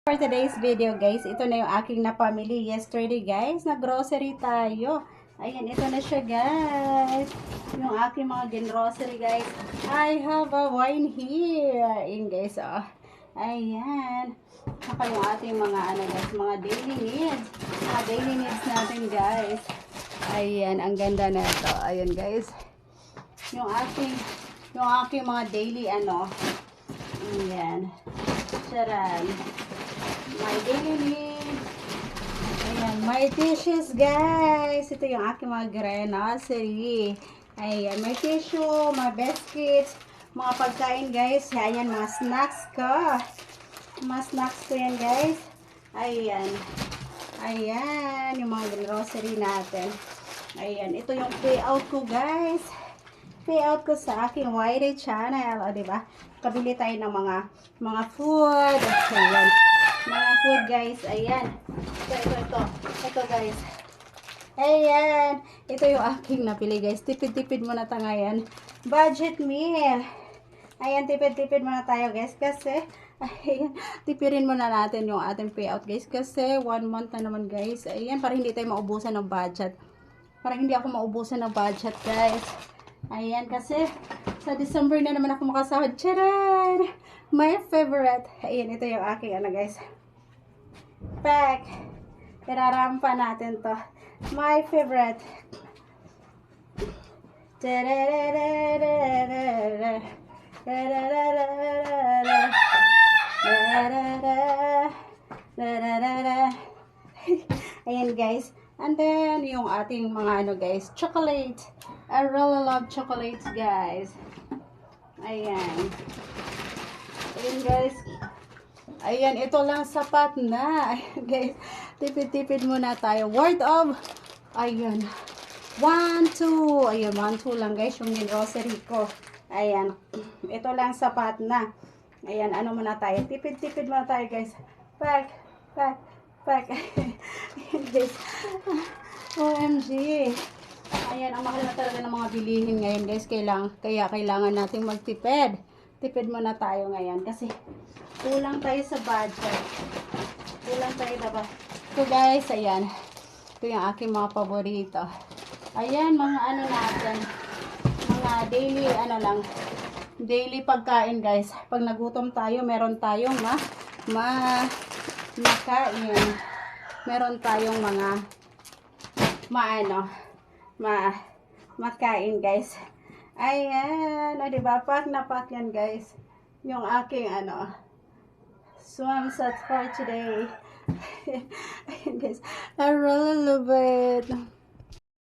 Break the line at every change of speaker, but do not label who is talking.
For today's video guys, ito na yung aking napamili yesterday guys. Nag-grocery tayo. Ayan, ito na siya guys. Yung aking mga grocery guys. I have a wine here. Ayan guys, oh. Ayan. Saka yung ating mga ano guys, mga daily needs. Mga daily needs natin guys. Ayan, ang ganda na ito. Ayan guys. Yung aking mga daily ano. Ayan. Charan. My daily needs. Ayan, my dishes guys. Ito yung aking mga grocery. Ayan, may tissue, mga biscuits, mga pagkain guys. Ayan, mga snacks ko. Mga snacks ko yan guys. Ayan. Ayan, yung mga grocery natin. Ayan, ito yung payout ko guys. Payout ko sa aking YT channel. O, diba? Kabili tayo ng mga food. Ayan. Mga food guys. Ayan. Ito guys. Ayan. Ito yung aking napili guys. Tipid-tipid muna tayo ngayon. Budget meal. Ayan, tipid-tipid muna tayo guys. Kasi, ayan, tipirin muna natin yung ating payout guys. Kasi, 1 month na naman guys. Ayan, para hindi tayo maubusan ng budget. Para hindi ako maubusan ng budget guys. Ayan, kasi sa December na naman ako makasahod. Charan! My favorite. Ayan, ito yung aking ano guys. Pack. Irarampa natin to. My favorite. Ayan guys. And then, yung ating mga ano guys, chocolate. I really love chocolates guys. Ayan. Ayan guys. Ayan, ito lang sapat na. Ayan guys. Tipid-tipid muna tayo. Word of, ayan. 1, 2. Ayan, 1, 2 lang guys yung grocery ko. Ayan. Ito lang sapat na. Ayan, ano muna tayo. Tipid-tipid muna tayo guys. Pack. Ayan guys. OMG. Ayan, ang mahal na talaga ng mga bilihin ngayon guys. Kaya kailangan natin magtipid. Tipid muna tayo ngayon. Kasi kulang tayo sa budget. Kulang tayo diba? So guys, ayan. Ito yung aking mga paborito. Ayan, mga ano natin. Mga daily, ano lang. Daily pagkain guys. Pag nagutom tayo, meron tayong makain. Meron tayong mga makain guys. Ayan, o diba? Pack na pack yan guys. Yung aking ano, swim set for today. Ayan guys, I really love it.